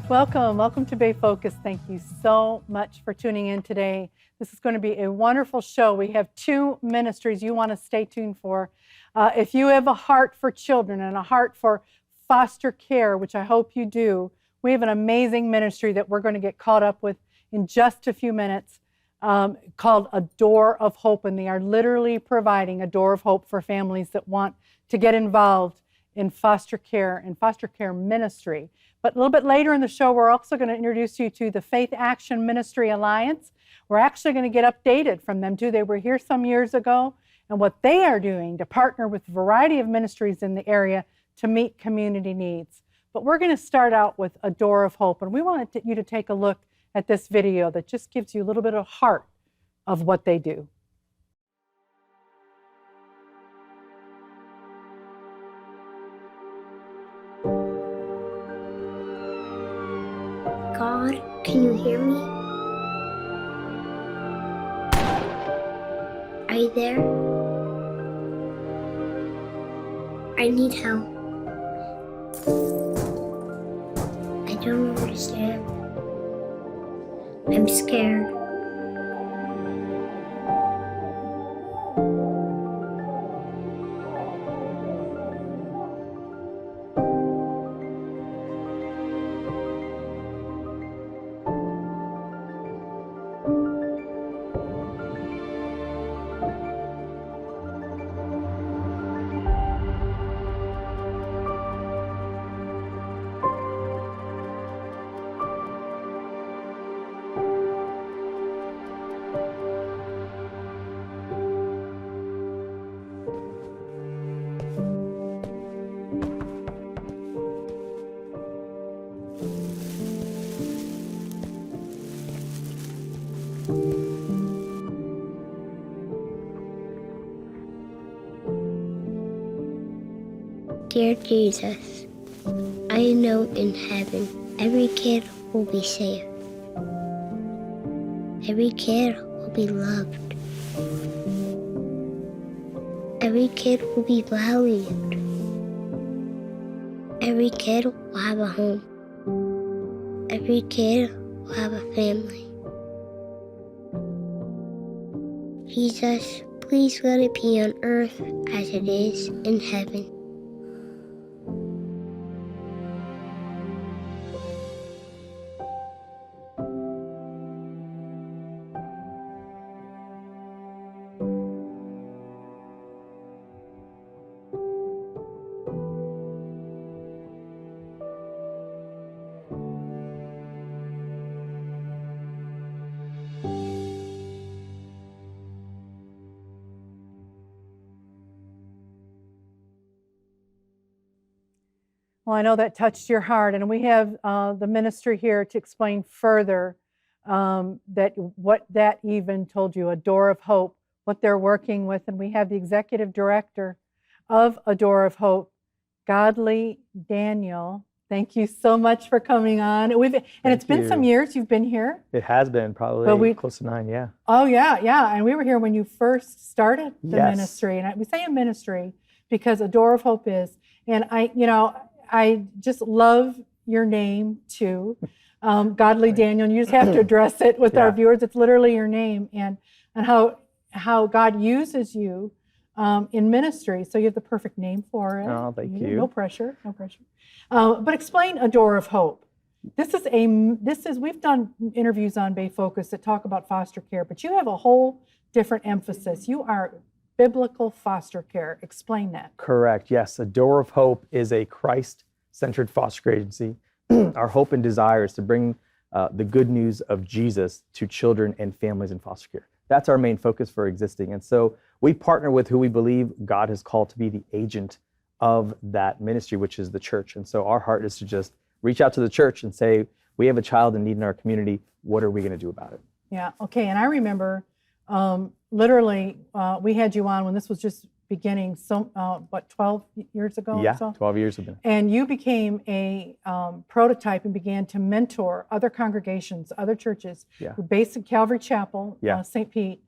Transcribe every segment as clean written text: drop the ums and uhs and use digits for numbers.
Welcome to Bay Focus. Thank you so much for tuning in today. This is going to be a wonderful show. We have two ministries you want to stay tuned for. If you have a heart for children and a heart for foster care, which I hope you do, we have an amazing ministry that we're going to get caught up with in just a few minutes called A Door of Hope, and they are literally providing a door of hope for families that want to get involved in foster care and foster care ministry. But a little bit later in the show, we're also going to introduce you to the Faith Action Ministry Alliance. We're actually going to get updated from them too. They were here some years ago, and what they are doing to partner with a variety of ministries in the area to meet community needs. But we're going to start out with A Door of Hope, and we wanted you to take a look at this video that just gives you a little bit of heart of what they do. God, can you hear me? Are you there? I need help. I don't understand. I'm scared. Dear Jesus, I know in heaven every kid will be safe. Every kid will be loved. Every kid will be valued. Every kid will have a home. Every kid will have a family. Jesus, please let it be on earth as it is in heaven. Well, I know that touched your heart, and we have the ministry here to explain further that what that even told you, A Door of Hope, what they're working with, and we have the executive director of A Door of Hope, Godly Daniel. Thank you so much for coming on. It's been some years you've been here. It has been probably close to 9, yeah. Oh yeah, and we were here when you first started the Yes. ministry, and we say a ministry because A Door of Hope is, and I just love your name too, Godly Daniel. And you just have to address it with our viewers. It's literally your name, and how God uses you in ministry. So you have the perfect name for it. Oh, thank you. No pressure. But explain A Door of Hope. We've done interviews on Bay Focus that talk about foster care, but you have a whole different emphasis. You are biblical foster care. Explain that. Correct, yes. A Door of Hope is a Christ-centered foster care agency. Our hope and desire is to bring the good news of Jesus to children and families in foster care. That's our main focus for existing. And so we partner with who we believe God has called to be the agent of that ministry, which is the church. And so our heart is to just reach out to the church and say, we have a child in need in our community. What are we going to do about it? Yeah, okay. And I remember literally we had you on when this was just beginning, 12 years ago? Yeah, or so? 12 years ago. And you became a prototype and began to mentor other congregations, other churches. Yeah. You're based at Calvary Chapel, St. Pete,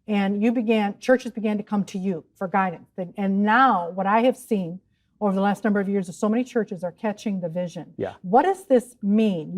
and churches began to come to you for guidance. And now what I have seen over the last number of years, so many churches are catching the vision. Yeah. What does this mean?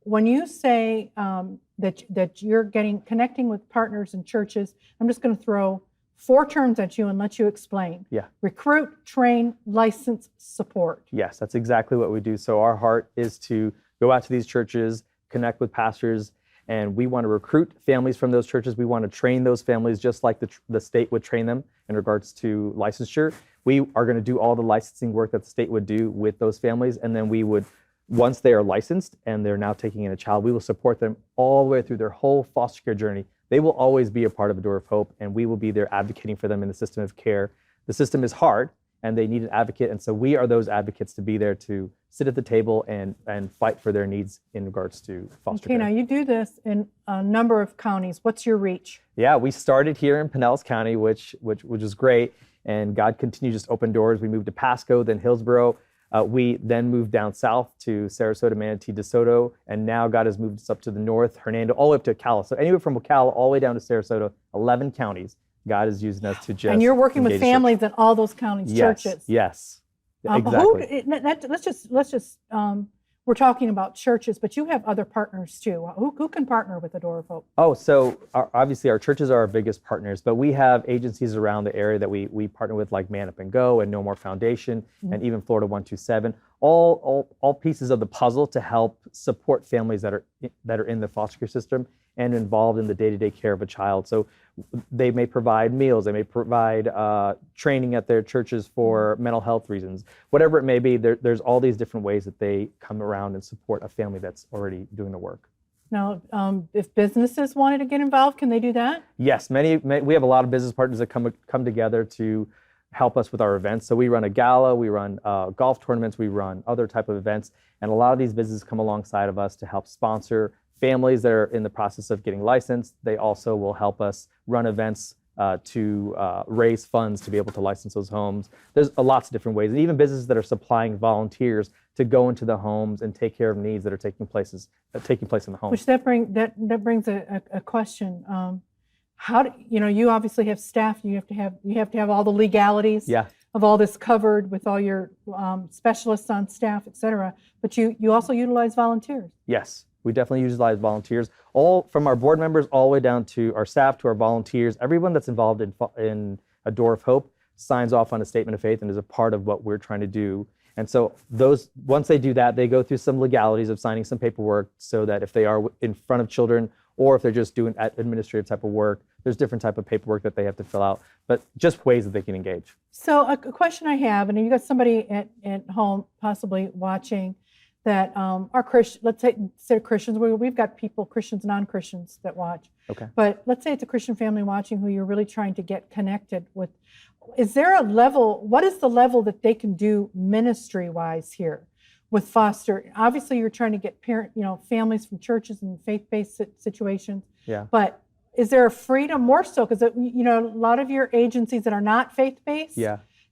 When you say that you're connecting with partners in churches, I'm just going to throw 4 terms at you and let you explain. Yeah. Recruit, train, license, support. Yes, that's exactly what we do. So our heart is to go out to these churches, connect with pastors, and we want to recruit families from those churches. We want to train those families just like the state would train them in regards to licensure. We are going to do all the licensing work that the state would do with those families, and then we would, once they are licensed and they're now taking in a child, we will support them all the way through their whole foster care journey. They will always be a part of A Door of Hope, and we will be there advocating for them in the system of care. The system is hard, and they need an advocate, and so we are those advocates to be there to sit at the table and fight for their needs in regards to foster care. Okay, now you do this in a number of counties. What's your reach? Yeah, we started here in Pinellas County, which is great, and God continued to just open doors. We moved to Pasco, then Hillsborough. We then moved down south to Sarasota, Manatee, DeSoto, and now God has moved us up to the north, Hernando, all the way up to Ocala. So anywhere from Ocala all the way down to Sarasota, 11 counties. God is using us to just and you're working with families in all those counties, yes, churches. Yes, exactly. Let's just we're talking about churches, but you have other partners too. Who can partner with the Door of Hope? Oh, so obviously our churches are our biggest partners, but we have agencies around the area that we partner with, like Man Up and Go and No More Foundation, and even Florida 127. All pieces of the puzzle to help support families that are in the foster care system and involved in the day-to-day care of a child. So they may provide meals, they may provide training at their churches for mental health reasons, whatever it may be. There's all these different ways that they come around and support a family that's already doing the work. Now, if businesses wanted to get involved, can they do that? Yes, we have a lot of business partners that come together to help us with our events. So we run a gala, we run golf tournaments, we run other type of events, and a lot of these businesses come alongside of us to help sponsor families that are in the process of getting licensed. They also will help us run events to raise funds to be able to license those homes. There's lots of different ways, and even businesses that are supplying volunteers to go into the homes and take care of needs that are taking place in the home. Which that brings a question. How do you obviously have staff? You have to have all the legalities of all this covered with all your specialists on staff, et cetera. But you also utilize volunteers. Yes. We definitely utilize volunteers, all from our board members all the way down to our staff, to our volunteers. Everyone that's involved in A Door of Hope signs off on a statement of faith and is a part of what we're trying to do. And so once they do that, they go through some legalities of signing some paperwork so that if they are in front of children or if they're just doing administrative type of work, there's different type of paperwork that they have to fill out, but just ways that they can engage. So a question I have, and you got somebody at home possibly watching, that are Christian, let's say Christians, we've got people, Christians, non-Christians that watch. Okay. But let's say it's a Christian family watching who you're really trying to get connected with. Is there a level, what is the level that they can do ministry-wise here with foster? Obviously, you're trying to get families from churches and faith-based situations. Yeah. But is there a freedom more so? Because, a lot of your agencies that are not faith-based,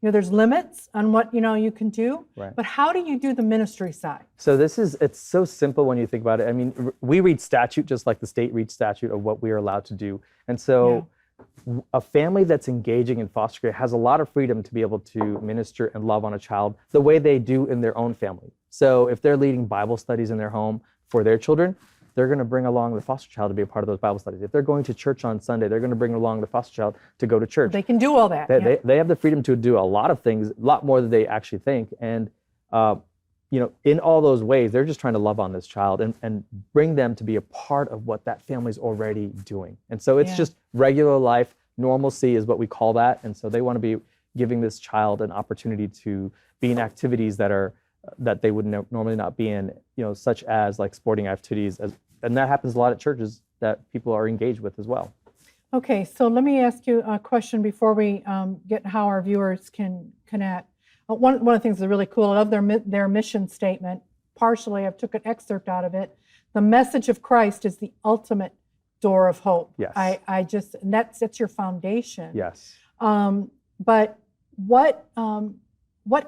there's limits on what you can do, right. But how do you do the ministry side? So it's so simple when you think about it. I mean, we read statute just like the state reads statute of what we are allowed to do. And so a family that's engaging in foster care has a lot of freedom to be able to minister and love on a child the way they do in their own family. So if they're leading Bible studies in their home for their children, they're going to bring along the foster child to be a part of those Bible studies. If they're going to church on Sunday, they're going to bring along the foster child to go to church. They can do all that. They have the freedom to do a lot of things, a lot more than they actually think. And, in all those ways, they're just trying to love on this child and bring them to be a part of what that family's already doing. And so it's just regular life. Normalcy is what we call that. And so they want to be giving this child an opportunity to be in activities that they would normally not be in, such as like sporting activities, and that happens a lot at churches that people are engaged with as well. Okay, so let me ask you a question before we get how our viewers can connect. One of the things that's really cool, I love their mission statement. Partially, I've took an excerpt out of it. The message of Christ is the ultimate door of hope. Yes. That's your foundation. Yes. But what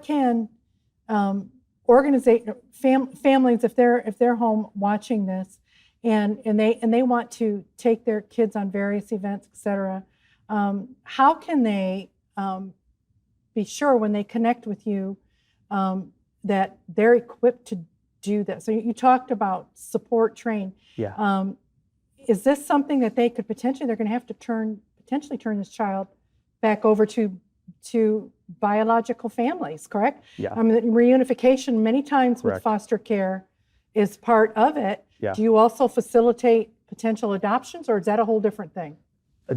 can families, if they're home watching this, and they want to take their kids on various events, etc., how can they be sure when they connect with you that they're equipped to do this. So you talked about support, train. Yeah. Is this something that they could potentially, they're going to have to potentially turn this child back over to biological families, correct? Yeah. Reunification many times Correct. with foster care is part of it. Yeah. Do you also facilitate potential adoptions, or is that a whole different thing?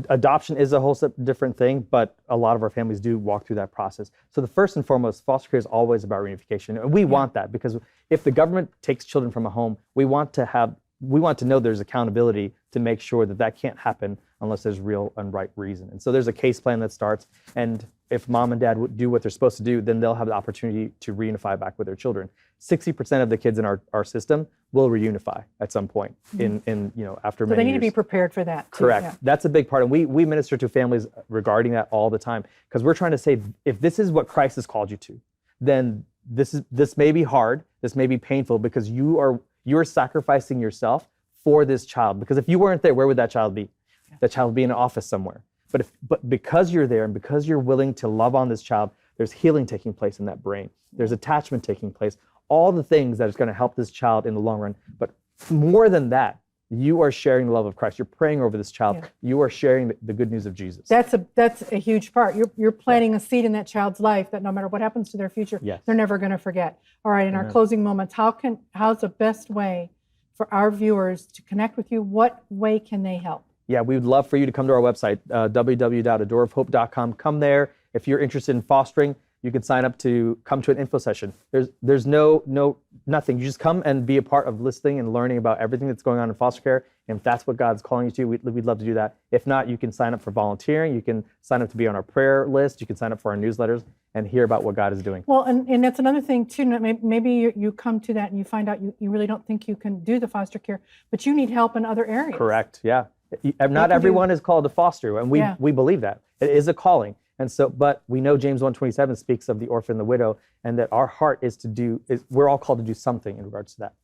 Adoption is a whole different thing, but a lot of our families do walk through that process. So the first and foremost, foster care is always about reunification. And we want that, because if the government takes children from a home, we want to know there's accountability to make sure that can't happen unless there's real and right reason. And so there's a case plan that starts, and if mom and dad would do what they're supposed to do, then they'll have the opportunity to reunify back with their children. 60% of the kids in our system will reunify at some point in after many years. So they need to be prepared for that too. Correct. Yeah. That's a big part. And we minister to families regarding that all the time, because we're trying to say, if this is what Christ has called you to, then this may be hard, this may be painful, because you are sacrificing yourself for this child. Because if you weren't there, where would that child be? Yeah. That child would be in an office somewhere. But because you're there, and because you're willing to love on this child, there's healing taking place in that brain. There's attachment taking place. All the things that is going to help this child in the long run. But more than that, you are sharing the love of Christ. You're praying over this child. Yeah. You are sharing the good news of Jesus. That's a huge part. You're planting a seed in that child's life that no matter what happens to their future, they're never going to forget. All right, in our closing moments, how's the best way for our viewers to connect with you? What way can they help? Yeah, we would love for you to come to our website, www.adoreofhope.com. Come there. If you're interested in fostering, you can sign up to come to an info session. There's nothing. You just come and be a part of listening and learning about everything that's going on in foster care. And if that's what God's calling you to, we'd love to do that. If not, you can sign up for volunteering. You can sign up to be on our prayer list. You can sign up for our newsletters and hear about what God is doing. Well, and that's another thing too. Maybe you come to that and you find out you really don't think you can do the foster care, but you need help in other areas. Correct. Yeah. Not everyone is called to foster, and we believe that. It is a calling. And so, but we know James 1:27 speaks of the orphan and the widow, and that our heart we're all called to do something in regards to that.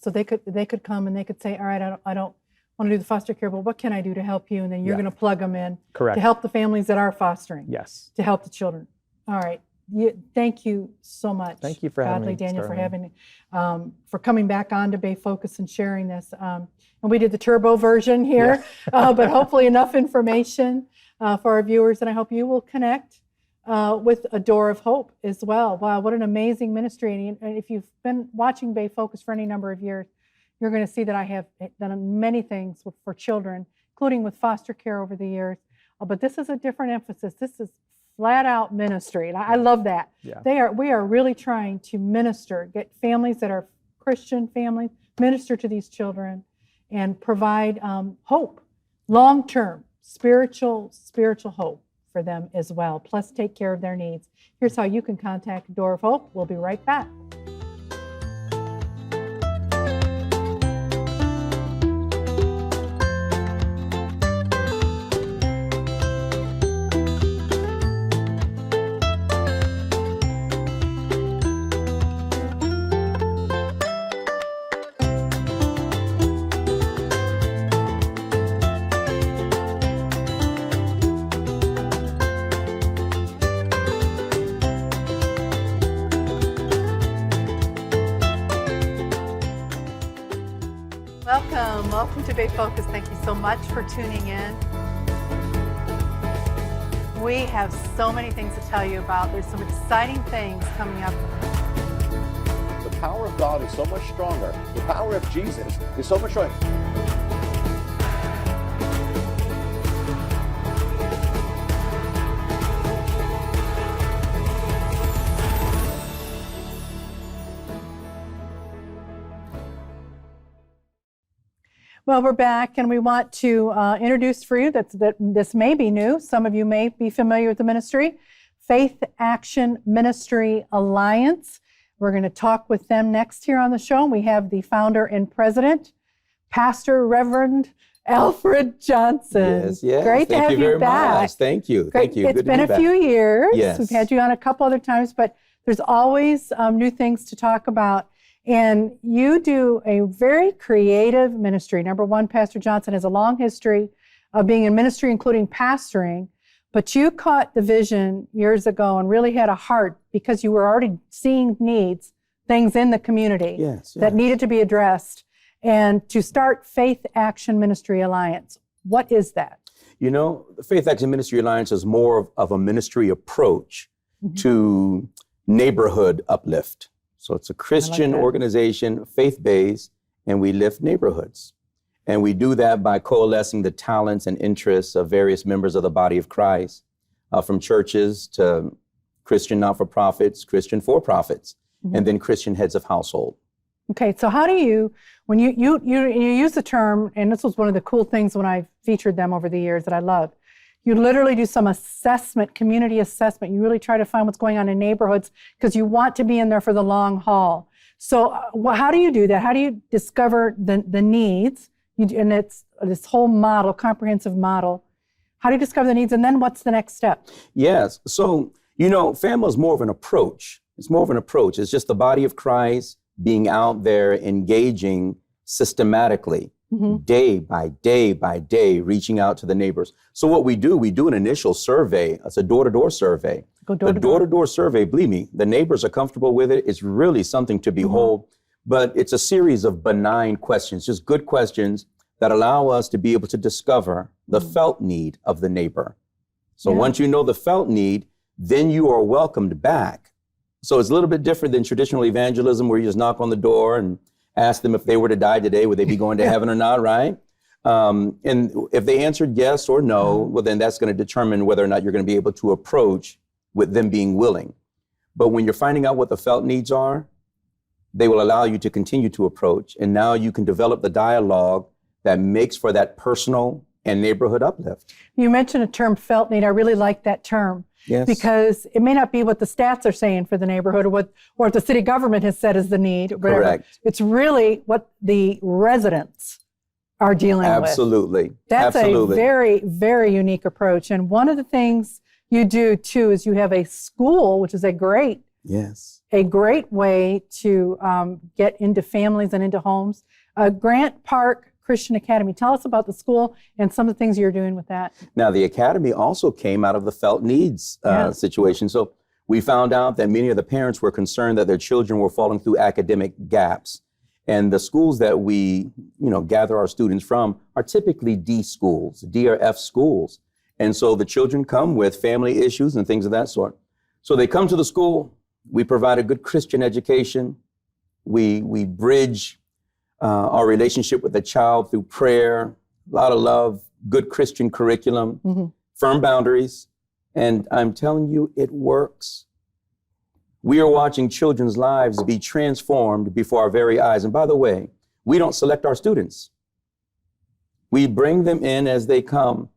So they could come and they could say, all right, I don't want to do the foster care, but what can I do to help you? And then you're going to plug them in. Correct. To help the families that are fostering. Yes. To help the children. All right. Thank you so much. Thank you for having me. Daniel, for having for coming back on to Bay Focus and sharing this. And we did the turbo version here, but hopefully enough information for our viewers, and I hope you will connect with A Door of Hope as well. Wow, what an amazing ministry. And if you've been watching Bay Focus for any number of years, you're going to see that I have done many things for children, including with foster care over the years. But this is a different emphasis. This is flat out ministry. And I love that. Yeah. We are really trying to minister, get families that are Christian families, minister to these children and provide hope, long-term, spiritual hope for them as well, plus take care of their needs. Here's how you can contact Door of Hope. We'll be right back. Welcome to Bay Focus. Thank you so much for tuning in. We have so many things to tell you about. There's some exciting things coming up. The power of God is so much stronger. The power of Jesus is so much stronger. Well, we're back, and we want to introduce for you that this may be new. Some of you may be familiar with the ministry, Faith Action Ministry Alliance. We're going to talk with them next here on the show. We have the founder and president, Pastor Reverend Alfred Johnson. Yes. Great to have you back. Much. Thank you. Great. Thank you. It's been a few years. Yes. We've had you on a couple other times, but there's always new things to talk about. And you do a very creative ministry. Number one, Pastor Johnson has a long history of being in ministry, including pastoring. But you caught the vision years ago and really had a heart because you were already seeing needs, things in the community that needed to be addressed, and to start Faith Action Ministry Alliance. What is that? You know, the Faith Action Ministry Alliance is more of a ministry approach to neighborhood uplift. So it's a Christian organization, faith-based, and we lift neighborhoods. And we do that by coalescing the talents and interests of various members of the body of Christ, from churches to Christian not-for-profits, Christian for-profits, and then Christian heads of household. Okay, so how do you, when you use the term, and this was one of the cool things when I featured them over the years that I love, you literally do some assessment, community assessment. You really try to find what's going on in neighborhoods because you want to be in there for the long haul. So how do you do that? How do you discover the needs? And it's this whole model, comprehensive model. How do you discover the needs? And then what's the next step? Yes. So, you know, FAMA is more of an approach. It's more of an approach. It's just the body of Christ being out there engaging systematically, day by day by day, reaching out to the neighbors. So what we do an initial survey. It's a door-to-door survey. A door-to-door survey, believe me, the neighbors are comfortable with it. It's really something to behold. But it's a series of benign questions, just good questions that allow us to be able to discover the felt need of the neighbor. So once you know the felt need, then you are welcomed back. So it's a little bit different than traditional evangelism where you just knock on the door and ask them if they were to die today, would they be going to heaven or not, right? And if they answered yes or no, well, then that's going to determine whether or not you're going to be able to approach with them being willing. But when you're finding out what the felt needs are, they will allow you to continue to approach. And now you can develop the dialogue that makes for that personal and neighborhood uplift. You mentioned a term, felt need. I really like that term. Yes. Because it may not be what the stats are saying for the neighborhood or what the city government has said is the need. Or whatever. Correct. It's really what the residents are dealing with. Absolutely. That's Absolutely. a very, very unique approach. And one of the things you do too is you have a school, which is a great way to get into families and into homes. Grant Park Christian Academy. Tell us about the school and some of the things you're doing with that. Now, the academy also came out of the felt needs situation. So we found out that many of the parents were concerned that their children were falling through academic gaps. And the schools that we, gather our students from are typically D schools, D or F schools. And so the children come with family issues and things of that sort. So they come to the school. We provide a good Christian education. We bridge our relationship with the child through prayer, a lot of love, good Christian curriculum, firm boundaries. And I'm telling you, it works. We are watching children's lives be transformed before our very eyes. And by the way, we don't select our students. We bring them in as they come.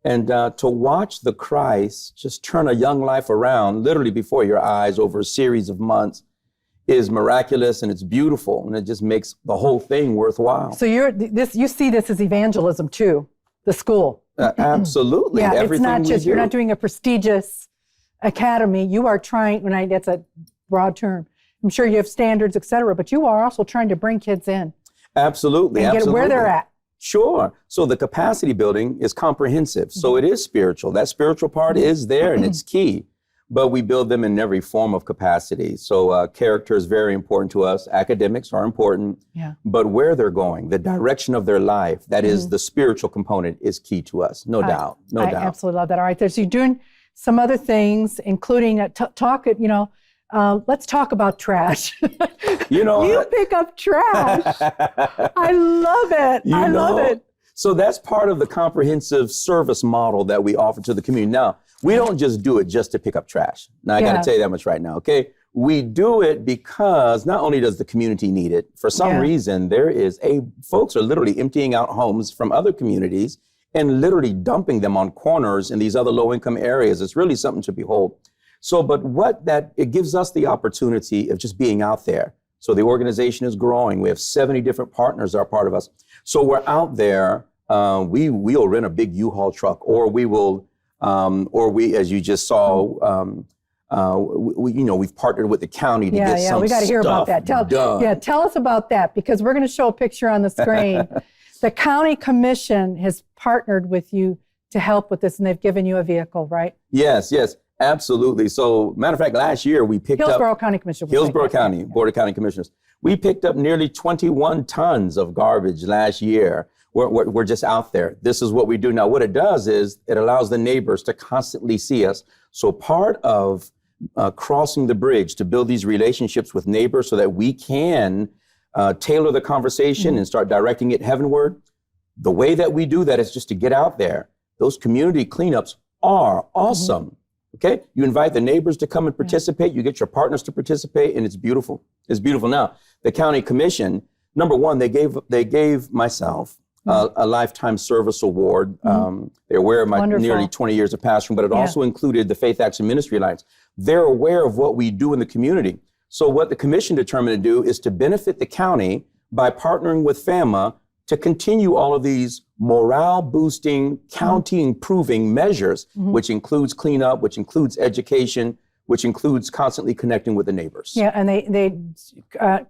And to watch the Christ just turn a young life around literally before your eyes over a series of months is miraculous, and it's beautiful, and it just makes the whole thing worthwhile. So you see this as evangelism too, the school. Absolutely. Yeah, everything it's not just, you're not doing a prestigious academy. You are trying, that's a broad term. I'm sure you have standards, et cetera, but you are also trying to bring kids in. Absolutely. And get where they're at. Sure. So the capacity building is comprehensive. So it is spiritual. That spiritual part is there and it's key. But we build them in every form of capacity. So character is very important to us. Academics are important. Yeah. But where they're going, the direction of their life, that is the spiritual component, is key to us. No doubt. I absolutely love that. All right. So you're doing some other things, including let's talk about trash. You pick up trash. I love it. I love it. So that's part of the comprehensive service model that we offer to the community. Now, we don't just do it just to pick up trash. Now, I got to tell you that much right now, okay? We do it because not only does the community need it, for some reason, folks are literally emptying out homes from other communities and literally dumping them on corners in these other low-income areas. It's really something to behold. So, but it gives us the opportunity of just being out there. So the organization is growing. We have 70 different partners that are part of us. So we're out there. We'll rent a big U-Haul truck, or we will, as you just saw, we've partnered with the county to get some we got to hear about that. Tell us about that, because we're going to show a picture on the screen. The county commission has partnered with you to help with this, and they've given you a vehicle, right? Yes, absolutely. So, matter of fact, last year we picked Hillsborough County Commissioner. Hillsborough County, Board of County Commissioners. We picked up nearly 21 tons of garbage last year. We're just out there. This is what we do. Now, what it does is it allows the neighbors to constantly see us. So part of crossing the bridge to build these relationships with neighbors so that we can tailor the conversation and start directing it heavenward. The way that we do that is just to get out there. Those community cleanups are awesome. Okay, you invite the neighbors to come and participate. You get your partners to participate, and it's beautiful. It's beautiful. Now, the county commission, number one, they gave myself a lifetime service award. They're aware of my nearly 20 years of pastoring, but it also included the Faith Action Ministry Alliance. They're aware of what we do in the community. So what the commission determined to do is to benefit the county by partnering with FAMA to continue all of these morale-boosting, county-improving measures, which includes cleanup, which includes education, which includes constantly connecting with the neighbors. Yeah, and they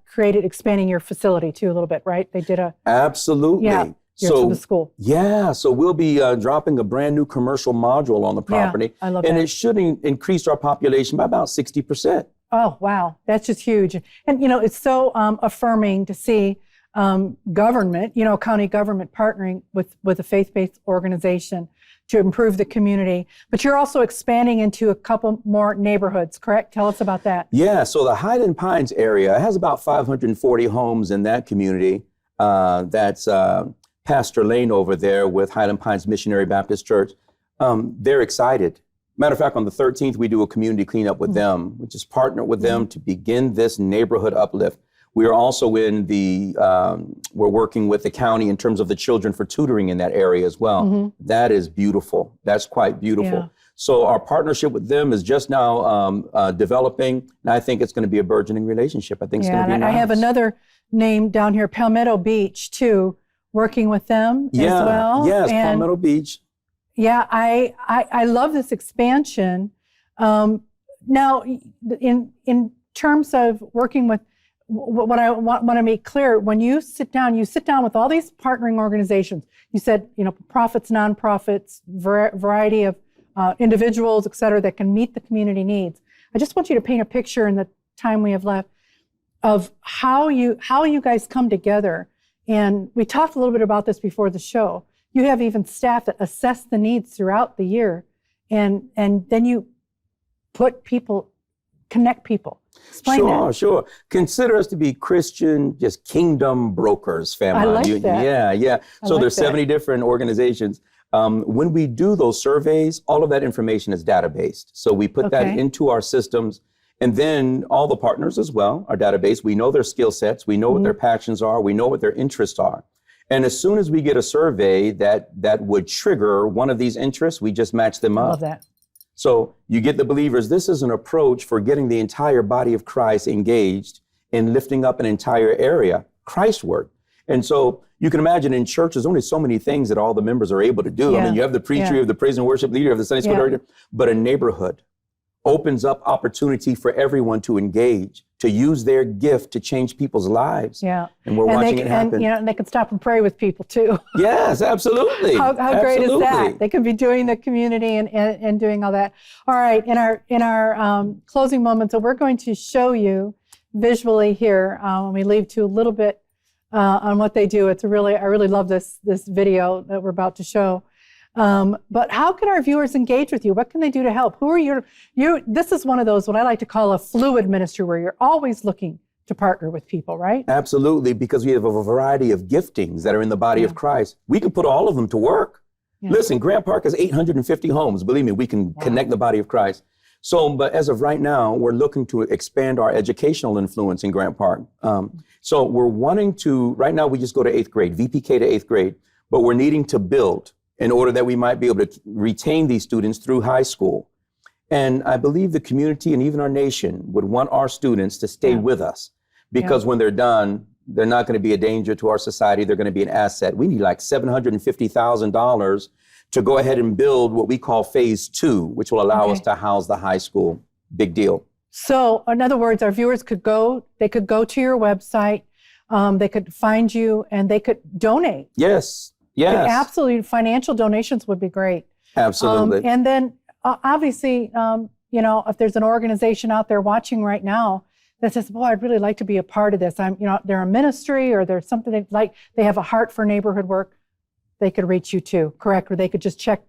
created expanding your facility too a little bit, right? They did a... Absolutely. Yeah, so the school. Yeah, so we'll be dropping a brand new commercial module on the property. I love and that. it should increase our population by about 60%. Oh, wow. That's just huge. And, it's so affirming to see government, county government partnering with a faith-based organization to improve the community. But you're also expanding into a couple more neighborhoods, correct? Tell us about that. Yeah, so the Highland Pines area has about 540 homes in that community. That's Pastor Lane over there with Highland Pines Missionary Baptist Church. They're excited. Matter of fact, on the 13th, we do a community cleanup with them, which is partner with them to begin this neighborhood uplift. We are also we're working with the county in terms of the children for tutoring in that area as well. That is beautiful. That's quite beautiful. Yeah. So our partnership with them is just now developing, and I think it's going to be a burgeoning relationship. I think it's going to be nice. I have another name down here, Palmetto Beach, too, working with them as well. Yes, Palmetto Beach. Yeah, I love this expansion. Now, in terms of working with, what I want to make clear, when you sit down with all these partnering organizations. You said, profits, nonprofits, variety of individuals, et cetera, that can meet the community needs. I just want you to paint a picture in the time we have left of how you guys come together. And we talked a little bit about this before the show. You have even staff that assess the needs throughout the year, and then you connect people. Explain that. Sure. Consider us to be Christian, just kingdom brokers, family. I like that. Yeah. So there's 70 different organizations. When we do those surveys, all of that information is databased. So we put that into our systems, and then all the partners as well, our database, we know their skill sets, we know what their passions are, we know what their interests are. And as soon as we get a survey that would trigger one of these interests, we just match them up. I love that. So you get the believers. This is an approach for getting the entire body of Christ engaged in lifting up an entire area, Christ work. And so you can imagine in church, there's only so many things that all the members are able to do. Yeah. I mean, you have the preacher, you have the praise and worship leader, you have the Sunday school director, but a neighborhood opens up opportunity for everyone to engage, to use their gift to change people's lives. Yeah. And we're watching it happen. And they can stop and pray with people too. Yes, absolutely. How great is that? They can be doing the community and doing all that. All right, in our closing moments, so we're going to show you visually here when we leave to a little bit on what they do. I really love this video that we're about to show. But how can our viewers engage with you? What can they do to help? Who are you? This is one of those, what I like to call a fluid ministry, where you're always looking to partner with people, right? Absolutely, because we have a variety of giftings that are in the body of Christ. We can put all of them to work. Yeah. Listen, Grant Park has 850 homes. Believe me, we can connect the body of Christ. So, but as of right now, we're looking to expand our educational influence in Grant Park. So we're wanting to, right now we just go to 8th grade, VPK to 8th grade, but we're needing to build in order that we might be able to retain these students through high school. And I believe the community and even our nation would want our students to stay with us, because when they're done, they're not going to be a danger to our society. They're going to be an asset. We need like $750,000 to go ahead and build what we call phase 2, which will allow us to house the high school. Big deal. So in other words, our viewers could go to your website, they could find you, and they could donate. Yes. Yes. Absolutely. Financial donations would be great. Absolutely. And then obviously, if there's an organization out there watching right now that says, boy, I'd really like to be a part of this. They're a ministry or there's something they have a heart for neighborhood work, they could reach you too, correct? Or they could just check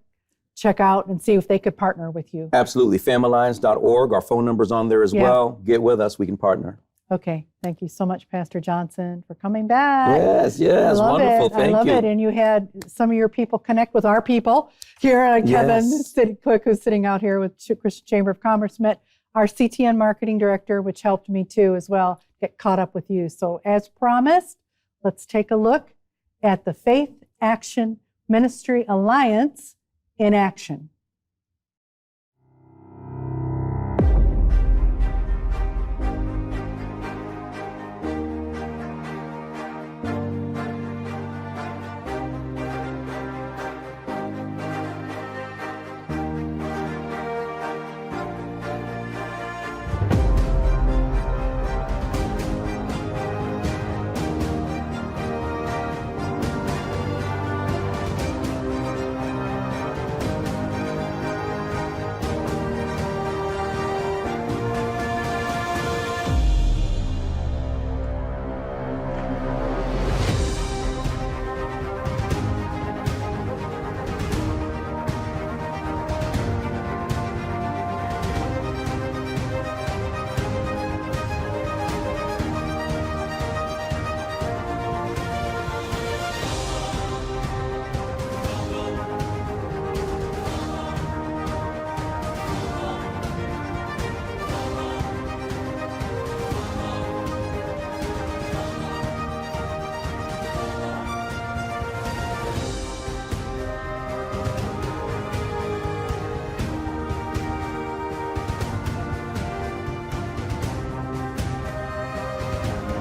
out and see if they could partner with you. Absolutely. FamilyLions.org. Our phone number's on there as well. Get with us. We can partner. Okay. Thank you so much, Pastor Johnson, for coming back. Yes. Wonderful. Thank you. I love it. And you had some of your people connect with our people here. Kevin Cook, who's sitting out here with Christian Chamber of Commerce, met our CTN marketing director, which helped me too as well, get caught up with you. So as promised, let's take a look at the Faith Action Ministry Alliance in action.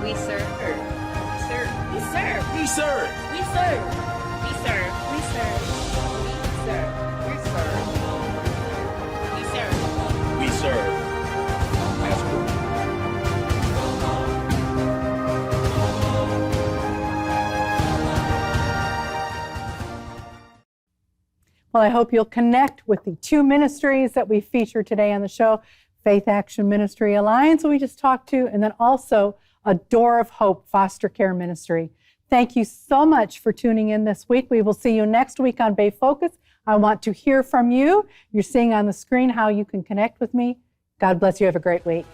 We serve. We serve. We serve. We serve. We serve. We serve. We serve. We serve. We serve. We serve. Pastor. Well, I hope you'll connect with the two ministries that we feature today on the show, Faith Action Ministry Alliance, who we just talked to, and then also a Door of Hope foster care ministry. Thank you so much for tuning in this week. We will see you next week on Bay Focus. I want to hear from you. You're seeing on the screen how you can connect with me. God bless you. Have a great week.